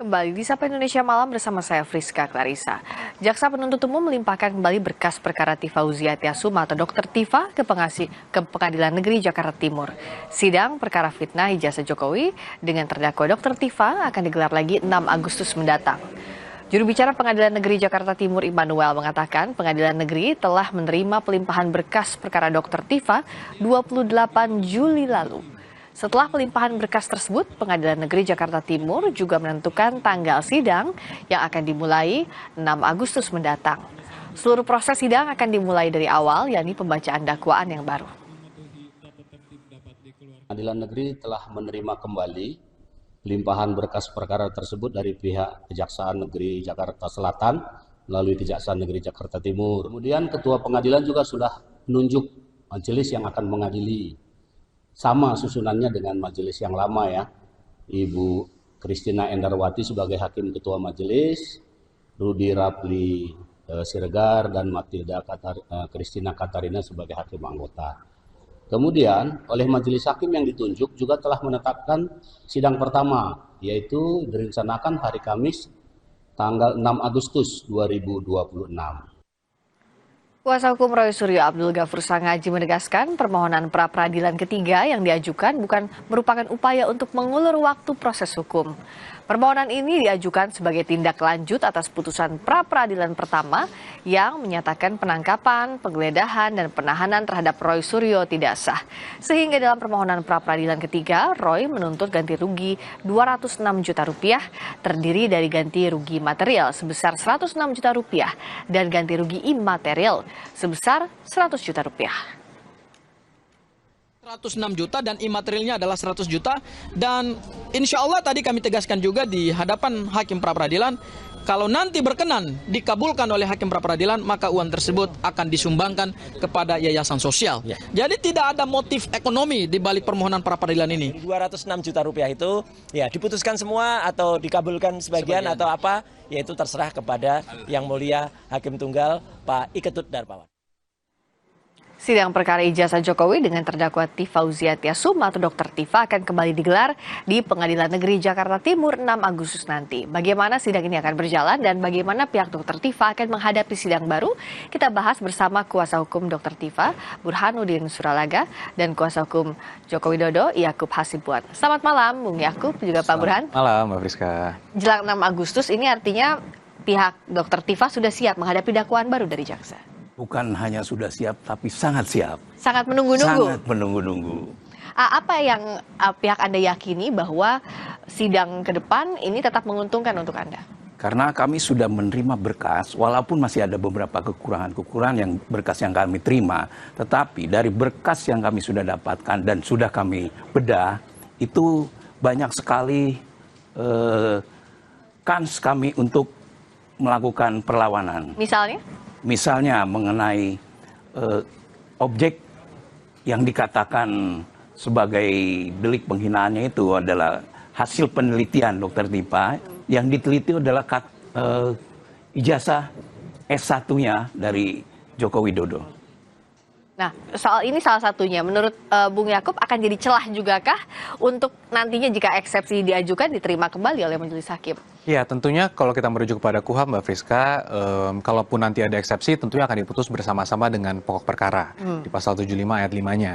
Kembali di Sapa Indonesia Malam bersama saya Friska Clarissa. Jaksa penuntut umum melimpahkan kembali berkas perkara Tifauzia Tiasuma atau Dr. Tifa ke Pengadilan Negeri Jakarta Timur. Sidang perkara fitnah ijazah Jokowi dengan terdakwa Dr. Tifa akan digelar lagi 6 Agustus mendatang. Juru bicara Pengadilan Negeri Jakarta Timur Immanuel mengatakan Pengadilan Negeri telah menerima pelimpahan berkas perkara Dr. Tifa 28 Juli lalu. Setelah pelimpahan berkas tersebut, Pengadilan Negeri Jakarta Timur juga menentukan tanggal sidang yang akan dimulai 6 Agustus mendatang. Seluruh proses sidang akan dimulai dari awal, yakni pembacaan dakwaan yang baru. Pengadilan Negeri telah menerima kembali pelimpahan berkas perkara tersebut dari pihak Kejaksaan Negeri Jakarta Selatan melalui Kejaksaan Negeri Jakarta Timur. Kemudian Ketua Pengadilan juga sudah menunjuk majelis yang akan mengadili. Sama susunannya dengan majelis yang lama ya. Ibu Christina Endarwati sebagai Hakim Ketua Majelis, Rudi Rapli Siregar dan Matilda Christina Katarina sebagai Hakim Anggota. Kemudian oleh Majelis Hakim yang ditunjuk juga telah menetapkan sidang pertama, yaitu direncanakan hari Kamis tanggal 6 Agustus 2026. Kuasa hukum Roy Suryo Abdul Ghafur Sangaji menegaskan permohonan pra-peradilan ketiga yang diajukan bukan merupakan upaya untuk mengulur waktu proses hukum. Permohonan ini diajukan sebagai tindak lanjut atas putusan pra-peradilan pertama yang menyatakan penangkapan, penggeledahan, dan penahanan terhadap Roy Suryo tidak sah. Sehingga dalam permohonan pra-peradilan ketiga, Roy menuntut ganti rugi 206 juta rupiah terdiri dari ganti rugi material sebesar 106 juta rupiah dan ganti rugi imaterial sebesar 100 juta rupiah. 106 juta dan imaterialnya adalah 100 juta dan insya Allah tadi kami tegaskan juga di hadapan Hakim Pra-Peradilan kalau nanti berkenan dikabulkan oleh Hakim Pra-Peradilan maka uang tersebut akan disumbangkan kepada yayasan sosial. Ya. Jadi tidak ada motif ekonomi di balik permohonan pra-peradilan ini. 206 juta rupiah itu ya diputuskan semua atau dikabulkan sebagian atau apa yaitu terserah kepada Yang Mulia Hakim Tunggal Pak Iketut Darmawan. Sidang perkara ijazah Jokowi dengan terdakwa Tifauzia Tiasuma atau Dr. Tifa akan kembali digelar di Pengadilan Negeri Jakarta Timur 6 Agustus nanti. Bagaimana sidang ini akan berjalan dan bagaimana pihak Dr. Tifa akan menghadapi sidang baru? Kita bahas bersama kuasa hukum Dr. Tifa, Burhanuddin Suralaga, dan kuasa hukum Joko Widodo, Yakub Hasibuan. Selamat malam, Bung Yakub, juga Pak Burhan. Malam, Mbak Friska. Jelang 6 Agustus ini artinya pihak Dr. Tifa sudah siap menghadapi dakwaan baru dari jaksa. Bukan hanya sudah siap, tapi sangat siap. Sangat menunggu-nunggu? Sangat menunggu-nunggu. Apa yang pihak Anda yakini bahwa sidang ke depan ini tetap menguntungkan untuk Anda? Karena kami sudah menerima berkas, walaupun masih ada beberapa kekurangan-kekurangan yang berkas yang kami terima, tetapi dari berkas yang kami sudah dapatkan dan sudah kami bedah, itu banyak sekali kans kami untuk melakukan perlawanan. Misalnya? Misalnya mengenai objek yang dikatakan sebagai delik penghinaannya itu adalah hasil penelitian Dr. Tifa yang diteliti adalah ijazah S1-nya dari Joko Widodo. Nah, soal ini salah satunya. Menurut Bung Yakub akan jadi celah juga kah untuk nantinya jika eksepsi diajukan diterima kembali oleh majelis hakim? Ya, tentunya kalau kita merujuk kepada KUHAP, Mbak Friska, kalaupun nanti ada eksepsi, tentunya akan diputus bersama-sama dengan pokok perkara di pasal 75 ayat 5-nya.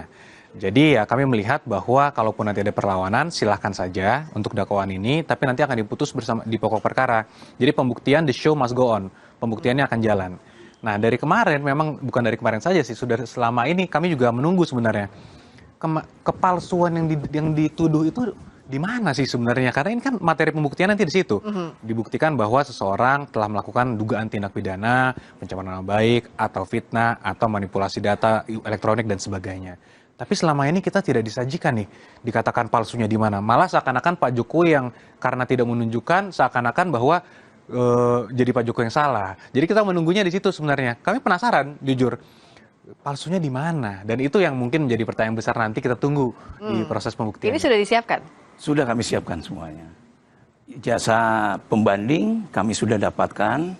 Jadi ya kami melihat bahwa kalaupun nanti ada perlawanan, silahkan saja untuk dakwaan ini, tapi nanti akan diputus bersama di pokok perkara. Jadi pembuktian, the show must go on, pembuktiannya akan jalan. Nah, dari kemarin, memang bukan dari kemarin saja sih, sudah selama ini kami juga menunggu sebenarnya. Kepalsuan yang dituduh itu di mana sih sebenarnya? Karena ini kan materi pembuktian nanti di situ. Dibuktikan bahwa seseorang telah melakukan dugaan tindak pidana, pencemaran nama baik, atau fitnah, atau manipulasi data elektronik dan sebagainya. Tapi selama ini kita tidak disajikan nih, dikatakan palsunya di mana. Malah seakan-akan Pak Jokowi yang karena tidak menunjukkan, seakan-akan bahwa jadi Pak Jokowi yang salah. Jadi kita menunggunya di situ sebenarnya. Kami penasaran, jujur, palsunya di mana? Dan itu yang mungkin menjadi pertanyaan besar nanti kita tunggu di proses pembuktian. Ini sudah disiapkan? Sudah kami siapkan semuanya. Jasa pembanding kami sudah dapatkan.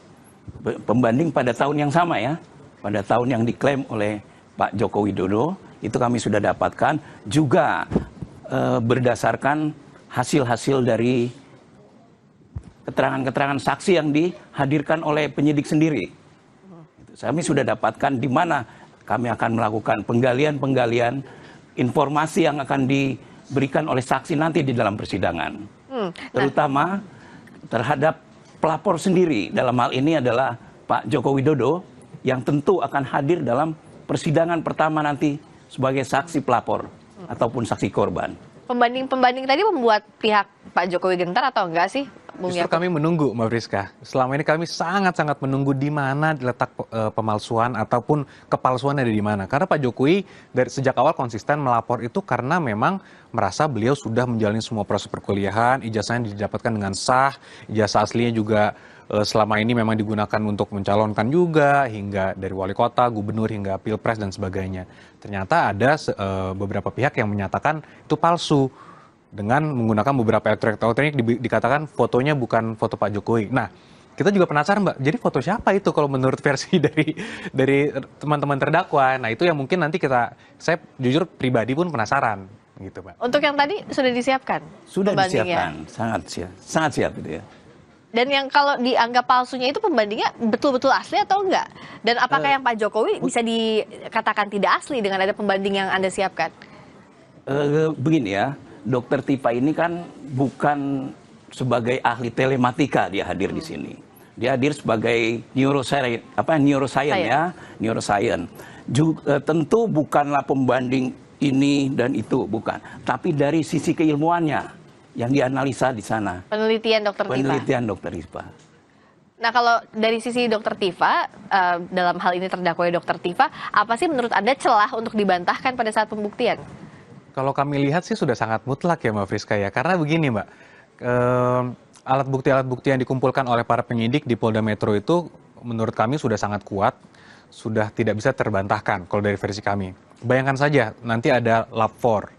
Pembanding pada tahun yang sama ya. Pada tahun yang diklaim oleh Pak Joko Widodo, itu kami sudah dapatkan. Juga berdasarkan hasil-hasil dari keterangan-keterangan saksi yang dihadirkan oleh penyidik sendiri. Kami sudah dapatkan di mana kami akan melakukan penggalian-penggalian informasi yang akan diberikan oleh saksi nanti di dalam persidangan. Terutama terhadap pelapor sendiri. Dalam hal ini adalah Pak Joko Widodo yang tentu akan hadir dalam persidangan pertama nanti sebagai saksi pelapor ataupun saksi korban. Pembanding tadi membuat pihak Pak Jokowi gentar atau enggak sih, Bung Justru Yakub? kami menunggu, Mbak Friska. Selama ini kami sangat-sangat menunggu di mana letak pemalsuan ataupun kepalsuan ada di mana. Karena Pak Jokowi dari sejak awal konsisten melapor itu karena memang merasa beliau sudah menjalani semua proses perkuliahan, ijazahnya didapatkan dengan sah, ijazah aslinya juga selama ini memang digunakan untuk mencalonkan juga, hingga dari wali kota, gubernur, hingga pilpres dan sebagainya. Ternyata ada beberapa pihak yang menyatakan itu palsu dengan menggunakan beberapa elektronik dikatakan fotonya bukan foto Pak Jokowi. Nah, kita juga penasaran, Mbak, jadi foto siapa itu kalau menurut versi dari teman-teman terdakwa? Nah, itu yang mungkin nanti saya jujur pribadi pun penasaran gitu, Mbak. Untuk yang tadi sudah disiapkan? Sudah pembandingnya? disiapkan, sangat siap itu ya. Dan yang kalau dianggap palsunya itu pembandingnya betul-betul asli atau enggak? Dan apakah yang Pak Jokowi bisa dikatakan tidak asli dengan ada pembanding yang Anda siapkan? Begini ya, Dokter Tifa ini kan bukan sebagai ahli telematika dia hadir di sini. Dia hadir sebagai neuroscience. Tentu bukanlah pembanding ini dan itu, bukan. Tapi dari sisi keilmuannya yang dianalisa di sana. Penelitian Dokter Tifa. Penelitian Dokter Tifa. Nah, kalau dari sisi Dokter Tifa, dalam hal ini terdakwa Dokter Tifa, apa sih menurut Anda celah untuk dibantahkan pada saat pembuktian? Kalau kami lihat sih sudah sangat mutlak ya, Mbak Friska ya. Karena begini, Mbak, alat bukti yang dikumpulkan oleh para penyidik di Polda Metro itu menurut kami sudah sangat kuat, sudah tidak bisa terbantahkan kalau dari versi kami. Bayangkan saja nanti ada lab 4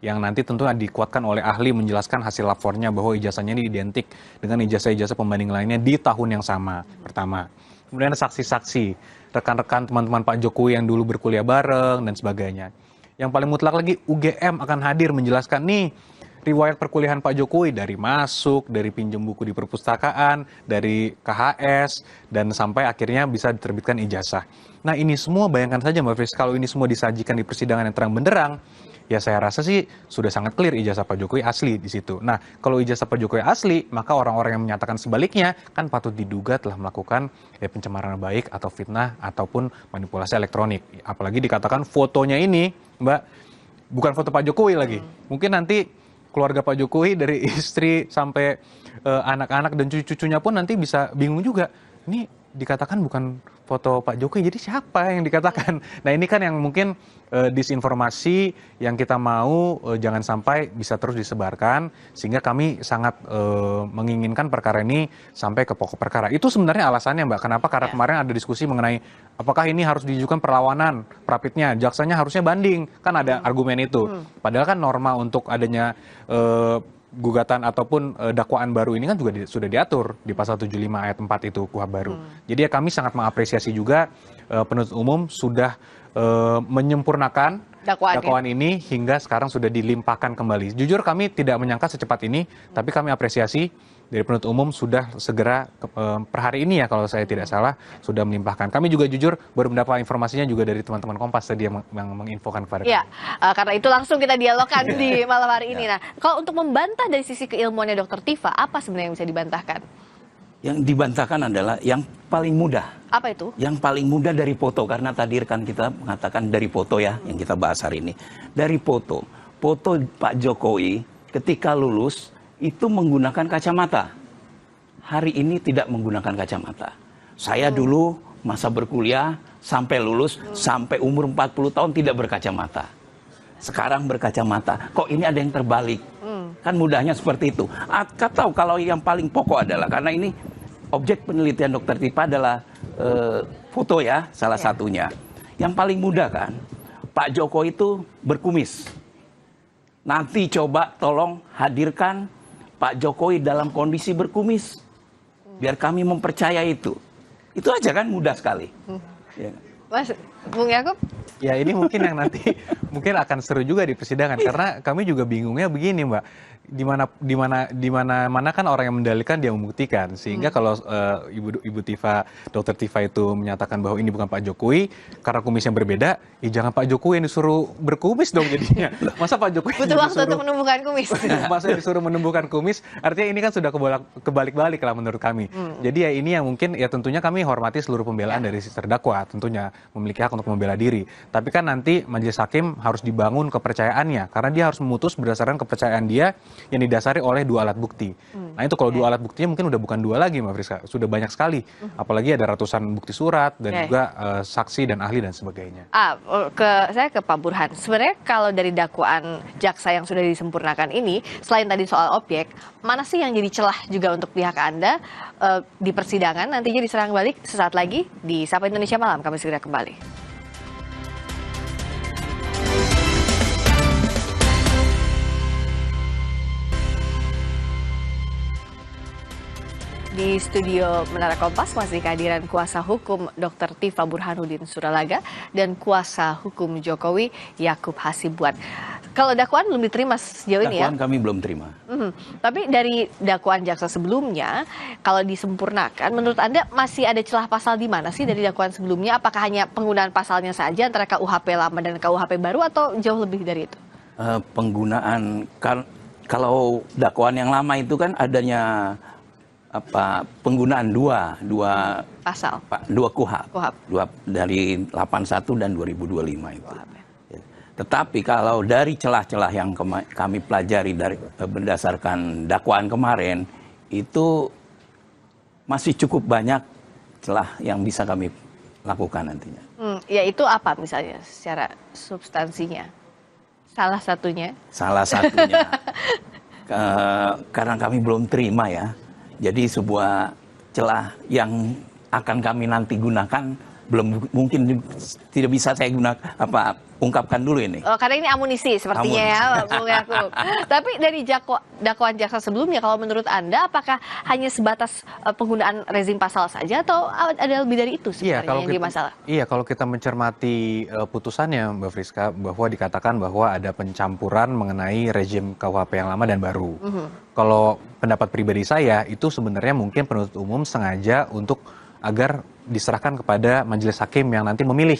yang nanti tentu dikuatkan oleh ahli menjelaskan hasil lab 4-nya bahwa ijazahnya ini identik dengan ijazah-ijazah pembanding lainnya di tahun yang sama, pertama. Kemudian ada saksi-saksi, rekan-rekan teman-teman Pak Jokowi yang dulu berkuliah bareng dan sebagainya. Yang paling mutlak lagi, UGM akan hadir menjelaskan nih riwayat perkuliahan Pak Jokowi dari masuk, dari pinjam buku di perpustakaan, dari KHS, dan sampai akhirnya bisa diterbitkan ijazah. Nah, ini semua bayangkan saja Mbak Fris, kalau ini semua disajikan di persidangan yang terang benderang, ya saya rasa sih sudah sangat clear ijazah Pak Jokowi asli di situ. Nah, kalau ijazah Pak Jokowi asli, maka orang-orang yang menyatakan sebaliknya kan patut diduga telah melakukan pencemaran baik atau fitnah ataupun manipulasi elektronik. Apalagi dikatakan fotonya ini, Mbak, bukan foto Pak Jokowi lagi. Mungkin nanti keluarga Pak Jokowi dari istri sampai anak-anak dan cucu-cucunya pun nanti bisa bingung juga. Ini dikatakan bukan foto Pak Jokowi, jadi siapa yang dikatakan? Nah, ini kan yang mungkin disinformasi yang kita mau jangan sampai bisa terus disebarkan, sehingga kami sangat menginginkan perkara ini sampai ke pokok perkara. Itu sebenarnya alasannya, Mbak. Kenapa? Karena kemarin ada diskusi mengenai apakah ini harus diajukan perlawanan, prapitnya, jaksanya harusnya banding, kan ada argumen itu. Padahal kan norma untuk adanya gugatan ataupun dakwaan baru ini kan juga sudah diatur di pasal 75 ayat 4 itu KUHP baru. Jadi ya kami sangat mengapresiasi juga penuntut umum sudah menyempurnakan dakwaan ini hingga sekarang sudah dilimpahkan kembali. Jujur kami tidak menyangka secepat ini, tapi kami apresiasi dari penuntut umum sudah segera per hari ini ya kalau saya tidak salah sudah melimpahkan. Kami juga jujur baru mendapat informasinya juga dari teman-teman Kompas tadi yang menginfokan kepada kami. Ya, karena itu langsung kita dialogkan di malam hari ini. Nah, kalau untuk membantah dari sisi keilmuannya Dokter Tifa, apa sebenarnya yang bisa dibantahkan? Yang dibantahkan adalah yang paling mudah. Apa itu? Yang paling mudah dari foto, karena tadi rekan kita mengatakan dari foto ya, yang kita bahas hari ini. Dari foto. Foto Pak Jokowi ketika lulus itu menggunakan kacamata. Hari ini tidak menggunakan kacamata. Saya dulu masa berkuliah sampai lulus, sampai umur 40 tahun tidak berkacamata. Sekarang berkacamata. Kok ini ada yang terbalik? Kan mudahnya seperti itu. Atau kalau yang paling pokok adalah, karena ini objek penelitian Dokter Tifa adalah foto ya, salah satunya. Yang paling mudah kan, Pak Jokowi itu berkumis. Nanti coba tolong hadirkan Pak Jokowi dalam kondisi berkumis. Biar kami mempercayai itu. Itu aja kan mudah sekali. Ya. Mas, Bung Yakub? Ya ini mungkin yang nanti mungkin akan seru juga di persidangan karena kami juga bingungnya begini Mbak, di mana kan orang yang mendalilkan dia membuktikan sehingga kalau Ibu Tifa, Dokter Tifa itu menyatakan bahwa ini bukan Pak Jokowi karena kumisnya berbeda, ya jangan Pak Jokowi yang disuruh berkumis dong jadinya. Masa Pak Jokowi Butuh waktu untuk menumbuhkan kumis. masa disuruh menumbuhkan kumis, artinya ini kan sudah kebalik-balik lah menurut kami. Jadi ya ini yang mungkin ya tentunya kami hormati seluruh pembelaan dari si terdakwa, tentunya memiliki hak untuk membela diri. Tapi kan nanti majelis hakim harus dibangun kepercayaannya karena dia harus memutus berdasarkan kepercayaan dia yang didasari oleh dua alat bukti. Nah itu kalau dua alat buktinya mungkin udah bukan dua lagi Mbak Friska, sudah banyak sekali. Apalagi ada ratusan bukti surat dan juga saksi dan ahli dan sebagainya. Saya ke Pak Burhan. Sebenarnya kalau dari dakwaan jaksa yang sudah disempurnakan ini, selain tadi soal objek, mana sih yang jadi celah juga untuk pihak Anda di persidangan nantinya diserang balik sesaat lagi di Sapa Indonesia Malam. Kami segera kembali. Di studio Menara Kompas masih kehadiran kuasa hukum Dr. Tifa Burhanuddin Suralaga dan kuasa hukum Jokowi Yakub Hasibuan. Kalau dakwaan belum diterima sejauh ini ya? Dakwaan kami belum terima. Tapi dari dakwaan jaksa sebelumnya, kalau disempurnakan, menurut Anda masih ada celah pasal di mana sih dari dakwaan sebelumnya? Apakah hanya penggunaan pasalnya saja antara KUHP lama dan KUHP baru atau jauh lebih dari itu? Penggunaan, kalau dakwaan yang lama itu kan adanya penggunaan dua Pasal. dua KUHP. KUHP. Dari 81 dan 2025 itu. Ya. Tetapi kalau dari celah-celah yang kami pelajari dari berdasarkan dakwaan kemarin itu masih cukup banyak celah yang bisa kami lakukan nantinya. Ya itu apa misalnya secara substansinya? Salah satunya? Salah satunya karena kami belum terima ya. Jadi sebuah celah yang akan kami nanti gunakan belum mungkin tidak bisa saya ungkapkan dulu ini. Oh, karena ini amunisi sepertinya ya, Bung Yakub. Tapi dari dakwaan jaksa sebelumnya, kalau menurut Anda, apakah hanya sebatas penggunaan rezim pasal saja atau ada lebih dari itu sebenarnya yang jadi masalah? Iya, kalau kita mencermati putusannya, Mbak Friska, bahwa dikatakan bahwa ada pencampuran mengenai rezim KUHP yang lama dan baru. Kalau pendapat pribadi saya, itu sebenarnya mungkin penuntut umum sengaja untuk agar diserahkan kepada majelis hakim yang nanti memilih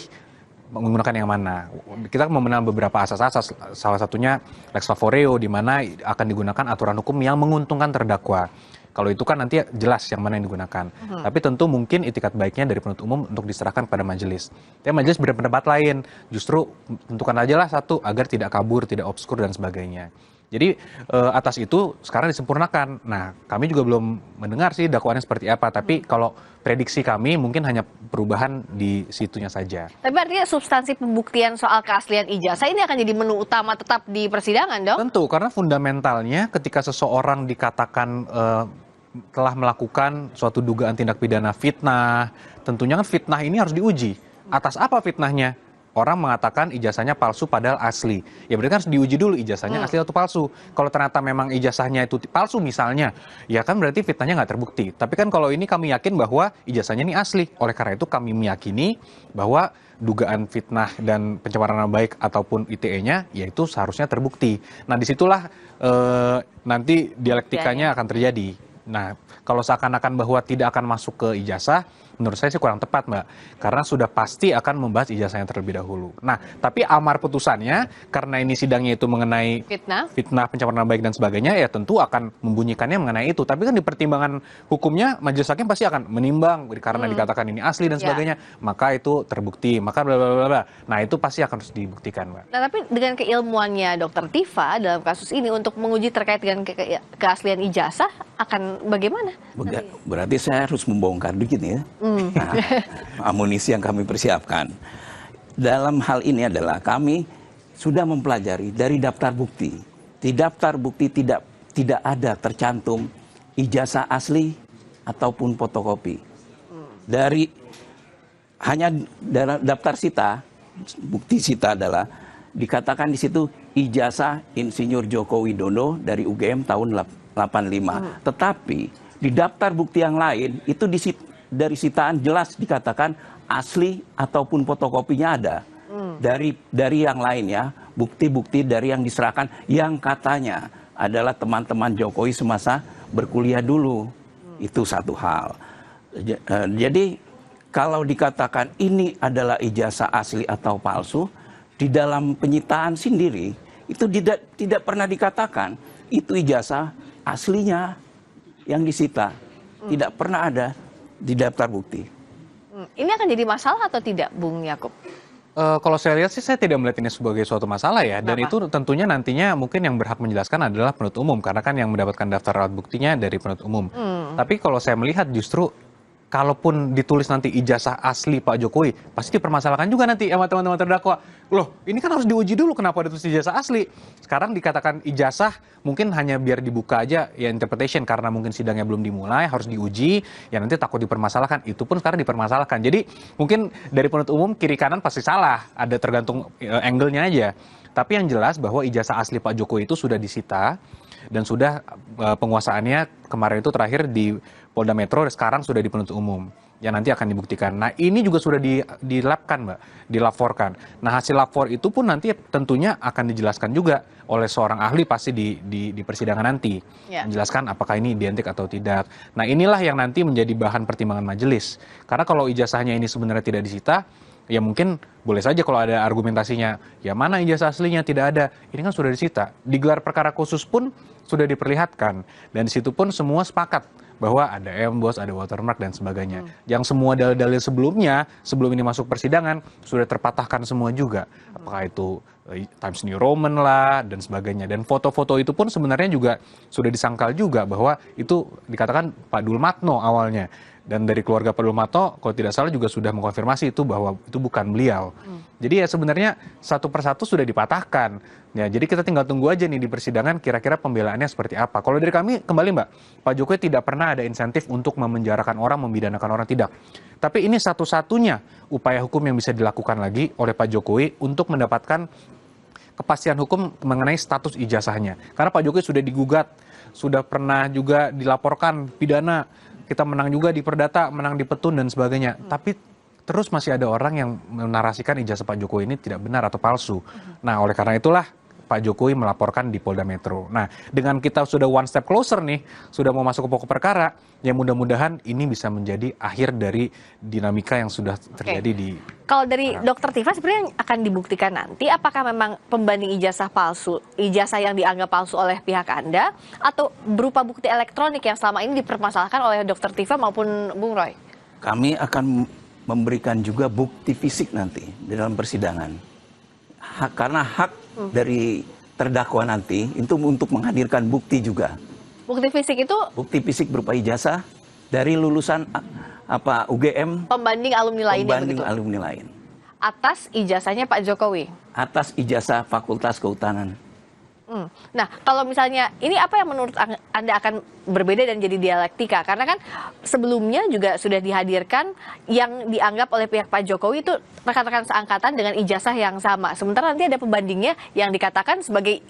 menggunakan yang mana. Kita mengenal beberapa asas-asas, salah satunya lex favoreo, di mana akan digunakan aturan hukum yang menguntungkan terdakwa. Kalau itu kan nanti jelas yang mana yang digunakan. Tapi tentu mungkin itikat baiknya dari penuntut umum untuk diserahkan kepada majelis. Tapi majelis berpendapat lain, justru tentukan aja lah satu, agar tidak kabur, tidak obskur dan sebagainya. Jadi atas itu sekarang disempurnakan. Nah, kami juga belum mendengar sih dakwaannya seperti apa. Tapi kalau prediksi kami mungkin hanya perubahan di situnya saja. Tapi artinya substansi pembuktian soal keaslian ijazah ini akan jadi menu utama tetap di persidangan dong? Tentu, karena fundamentalnya ketika seseorang dikatakan telah melakukan suatu dugaan tindak pidana fitnah, tentunya kan fitnah ini harus diuji. Atas apa fitnahnya? Orang mengatakan ijazahnya palsu padahal asli. Ya berarti kan harus diuji dulu ijazahnya asli atau palsu. Kalau ternyata memang ijazahnya itu palsu misalnya, ya kan berarti fitnahnya nggak terbukti. Tapi kan kalau ini kami yakin bahwa ijazahnya ini asli. Oleh karena itu kami meyakini bahwa dugaan fitnah dan pencemaran nama baik ataupun ITE-nya, yaitu seharusnya terbukti. Nah disitulah nanti dialektikanya akan terjadi. Nah, kalau seakan-akan bahwa tidak akan masuk ke ijazah, menurut saya sih kurang tepat, Mbak. Karena sudah pasti akan membahas ijazahnya terlebih dahulu. Nah, tapi amar putusannya, karena ini sidangnya itu mengenai fitnah, pencemaran nama baik dan sebagainya, ya tentu akan membunyikannya mengenai itu. Tapi kan di pertimbangan hukumnya, majelis hakim pasti akan menimbang, karena dikatakan ini asli dan sebagainya, maka itu terbukti, maka bla bla bla bla. Nah, itu pasti akan harus dibuktikan, Mbak. Nah, tapi dengan keilmuannya Dr. Tifa dalam kasus ini untuk menguji terkait dengan keaslian ijazah, akan bagaimana? Berarti saya harus membongkar dikit ya. Nah, amunisi yang kami persiapkan. Dalam hal ini adalah kami sudah mempelajari dari daftar bukti. Di daftar bukti tidak ada tercantum ijazah asli ataupun fotokopi. Dari hanya daftar sita, bukti sita adalah dikatakan di situ ijazah Insinyur Joko Widodo dari UGM tahun 85. Tetapi di daftar bukti yang lain itu dari sitaan jelas dikatakan asli ataupun fotokopinya ada. dari yang lain ya, bukti-bukti dari yang diserahkan yang katanya adalah teman-teman Jokowi semasa berkuliah dulu. Itu satu hal. Jadi kalau dikatakan ini adalah ijazah asli atau palsu, di dalam penyitaan sendiri itu tidak pernah dikatakan itu ijazah aslinya yang disita. Tidak pernah ada di daftar bukti. Ini akan jadi masalah atau tidak, Bung Yakub? Kalau saya lihat sih, saya tidak melihat ini sebagai suatu masalah ya. Dan Kenapa? itu tentunya nantinya mungkin yang berhak menjelaskan adalah penuntut umum. Karena kan yang mendapatkan daftar alat buktinya dari penuntut umum. Tapi kalau saya melihat justru, kalaupun ditulis nanti ijazah asli Pak Jokowi, pasti dipermasalahkan juga nanti sama teman-teman terdakwa. Loh, ini kan harus diuji dulu kenapa ditulis ijazah asli. Sekarang dikatakan ijazah, mungkin hanya biar dibuka aja ya interpretation, karena mungkin sidangnya belum dimulai, harus diuji, ya nanti takut dipermasalahkan. Itu pun sekarang dipermasalahkan. Jadi mungkin dari penuntut umum kiri kanan pasti salah, ada tergantung angle-nya aja. Tapi yang jelas bahwa ijazah asli Pak Jokowi itu sudah disita, dan sudah penguasaannya kemarin itu terakhir di Polda Metro, sekarang sudah di penuntut umum yang nanti akan dibuktikan. Nah ini juga sudah dilapkan Mbak, dilaporkan. Nah hasil lapor itu pun nanti tentunya akan dijelaskan juga oleh seorang ahli pasti di persidangan nanti. Menjelaskan apakah ini identik atau tidak. Nah inilah yang nanti menjadi bahan pertimbangan majelis. Karena kalau ijazahnya ini sebenarnya tidak disita, ya mungkin boleh saja kalau ada argumentasinya, ya mana ijazah aslinya, tidak ada. Ini kan sudah disita. Di gelar perkara khusus pun sudah diperlihatkan. Dan di situ pun semua sepakat bahwa ada emboss, ada watermark, dan sebagainya. Yang semua dalil-dalil sebelumnya, sebelum ini masuk persidangan, sudah terpatahkan semua juga. Apakah itu Times New Roman lah, dan sebagainya. Dan foto-foto itu pun sebenarnya juga sudah disangkal juga bahwa itu dikatakan Pak Dulmatno awalnya. Dan dari keluarga Pak Dulmatno, kalau tidak salah juga sudah mengkonfirmasi itu bahwa itu bukan beliau. Jadi ya sebenarnya satu persatu sudah dipatahkan. Ya, jadi kita tinggal tunggu aja nih di persidangan kira-kira pembelaannya seperti apa. Kalau dari kami, kembali Mbak, Pak Jokowi tidak pernah ada insentif untuk memenjarakan orang, membidanakan orang, tidak. Tapi ini satu-satunya upaya hukum yang bisa dilakukan lagi oleh Pak Jokowi untuk mendapatkan kepastian hukum mengenai status ijazahnya. Karena Pak Jokowi sudah digugat, sudah pernah juga dilaporkan pidana, kita menang juga di Perdata, menang di Petun dan sebagainya. Tapi terus masih ada orang yang menarasikan ijazah Pak Jokowi ini tidak benar atau palsu. Nah, oleh karena itulah Pak Jokowi melaporkan di Polda Metro. Nah, dengan kita sudah one step closer nih, sudah mau masuk ke pokok perkara, ya mudah-mudahan ini bisa menjadi akhir dari dinamika yang sudah terjadi di... Kalau dari Dokter Tifa sebenarnya yang akan dibuktikan nanti, apakah memang pembanding ijazah palsu, ijazah yang dianggap palsu oleh pihak Anda, atau berupa bukti elektronik yang selama ini dipermasalahkan oleh Dokter Tifa maupun Bung Roy? Kami akan memberikan juga bukti fisik nanti di dalam persidangan. Karena hak dari terdakwa nanti itu untuk menghadirkan bukti juga. Bukti fisik itu? Bukti fisik berupa ijazah dari lulusan UGM. Pembanding alumni lainnya begitu? Pembanding alumni lain. Atas ijazahnya Pak Jokowi? Atas ijazah Fakultas Kehutanan. Nah, kalau misalnya ini apa yang menurut Anda akan berbeda dan jadi dialektika? Karena kan sebelumnya juga sudah dihadirkan yang dianggap oleh pihak Pak Jokowi itu rekan-rekan seangkatan dengan ijazah yang sama. Sementara nanti ada pembandingnya yang dikatakan sebagai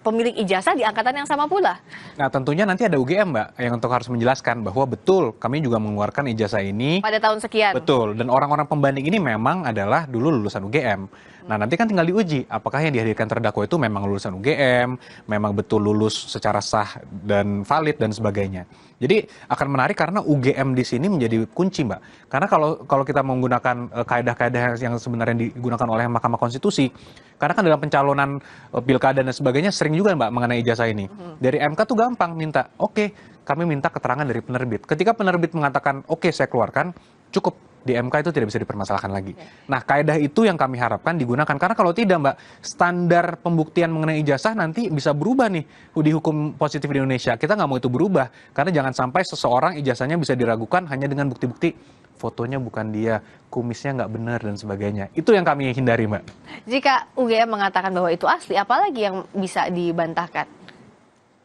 pemilik ijazah di angkatan yang sama pula. Nah, tentunya nanti ada UGM, Mbak, yang untuk harus menjelaskan bahwa betul kami juga mengeluarkan ijazah ini pada tahun sekian. Betul, dan orang-orang pembanding ini memang adalah dulu lulusan UGM. Nah, nanti kan tinggal diuji apakah yang dihadirkan terdakwa itu memang lulusan UGM, memang betul lulus secara sah dan valid dan sebagainya. Jadi akan menarik karena UGM di sini menjadi kunci, Mbak. Karena kalau kita menggunakan kaedah-kaedah yang sebenarnya digunakan oleh Mahkamah Konstitusi, karena kan dalam pencalonan pilkada dan sebagainya sering juga, Mbak, mengenai ijazah ini. Dari MK tuh gampang minta, oke, kami minta keterangan dari penerbit. Ketika penerbit mengatakan, oke, saya keluarkan, cukup. Di MK itu tidak bisa dipermasalahkan lagi. Nah, kaedah itu yang kami harapkan digunakan. Karena kalau tidak, Mbak, standar pembuktian mengenai ijazah nanti bisa berubah nih di hukum positif di Indonesia. Kita nggak mau itu berubah. Karena jangan sampai seseorang ijazahnya bisa diragukan hanya dengan bukti-bukti fotonya bukan dia, kumisnya nggak benar, dan sebagainya. Itu yang kami hindari, Mbak. Jika UGM mengatakan bahwa itu asli, apalagi yang bisa dibantahkan?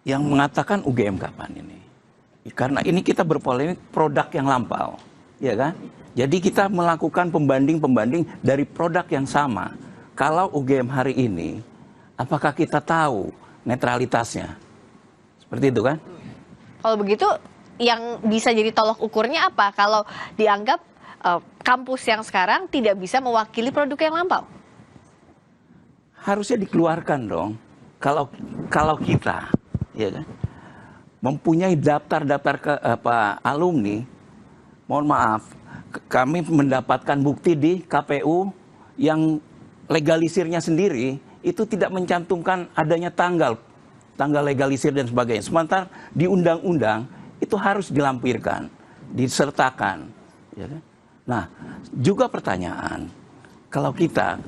Yang mengatakan UGM kapan ini? Karena ini kita berpolemik produk yang lampau, ya kan? Jadi kita melakukan pembanding-pembanding dari produk yang sama. Kalau UGM hari ini, apakah kita tahu netralitasnya? Seperti itu kan? Kalau begitu, yang bisa jadi tolok ukurnya apa? Kalau dianggap kampus yang sekarang tidak bisa mewakili produk yang lampau? harusnya dikeluarkan dong. Kalau kita, ya kan, mempunyai daftar alumni, mohon maaf, kami mendapatkan bukti di KPU yang legalisirnya sendiri itu tidak mencantumkan adanya tanggal legalisir dan sebagainya. Sementara di undang-undang itu harus dilampirkan, disertakan. Ya kan? Nah, juga pertanyaan, kalau kita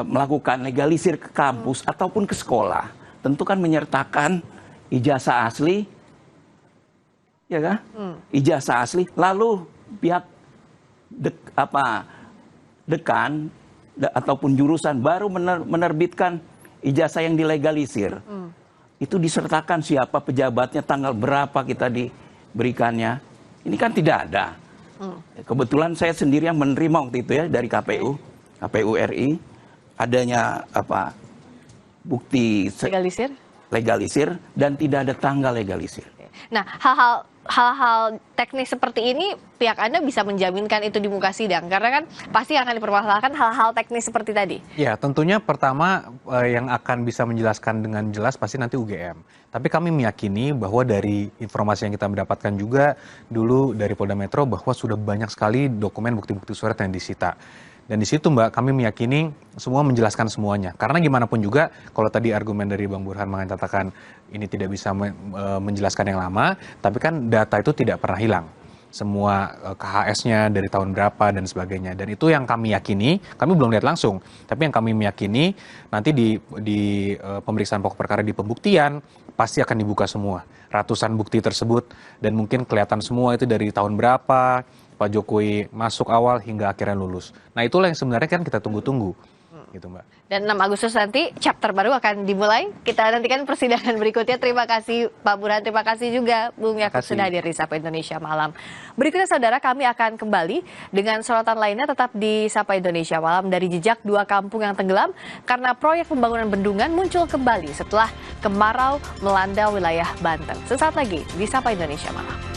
melakukan legalisir ke kampus ataupun ke sekolah, tentu kan menyertakan ijazah asli, ya kan? Ijazah asli, lalu pihak dekan ataupun jurusan baru menerbitkan ijazah yang dilegalisir. Itu disertakan siapa pejabatnya, tanggal berapa kita diberikannya. Ini kan tidak ada. Kebetulan saya sendiri yang menerima waktu itu ya dari KPU RI, adanya bukti legalisir dan tidak ada tanggal legalisir. Nah, hal-hal teknis seperti ini pihak Anda bisa menjaminkan itu di muka sidang, karena kan pasti akan dipermasalahkan hal-hal teknis seperti tadi. Ya, tentunya pertama yang akan bisa menjelaskan dengan jelas pasti nanti UGM. Tapi kami meyakini bahwa dari informasi yang kita mendapatkan juga dulu dari Polda Metro bahwa sudah banyak sekali dokumen bukti-bukti surat yang disita. Dan di situ Mbak, kami meyakini semua menjelaskan semuanya. Karena gimana pun juga, kalau tadi argumen dari Bang Burhan mengatakan ini tidak bisa menjelaskan yang lama, tapi kan data itu tidak pernah hilang. Semua KHS-nya dari tahun berapa dan sebagainya. Dan itu yang kami yakini, kami belum lihat langsung, tapi yang kami meyakini nanti di pemeriksaan pokok perkara di pembuktian, pasti akan dibuka semua. Ratusan bukti tersebut, dan mungkin kelihatan semua itu dari tahun berapa, Pak Jokowi masuk awal hingga akhirnya lulus. Nah itulah yang sebenarnya kan kita tunggu-tunggu. Gitu Mbak. Dan 6 Agustus nanti chapter baru akan dimulai. Kita nantikan persidangan berikutnya. Terima kasih Pak Burhan, terima kasih juga Bung Yakub sudah hadir di Sapa Indonesia Malam. Berikutnya saudara, kami akan kembali dengan sorotan lainnya tetap di Sapa Indonesia Malam. Dari jejak 2 kampung yang tenggelam karena proyek pembangunan bendungan muncul kembali setelah kemarau melanda wilayah Banten. Sesaat lagi di Sapa Indonesia Malam.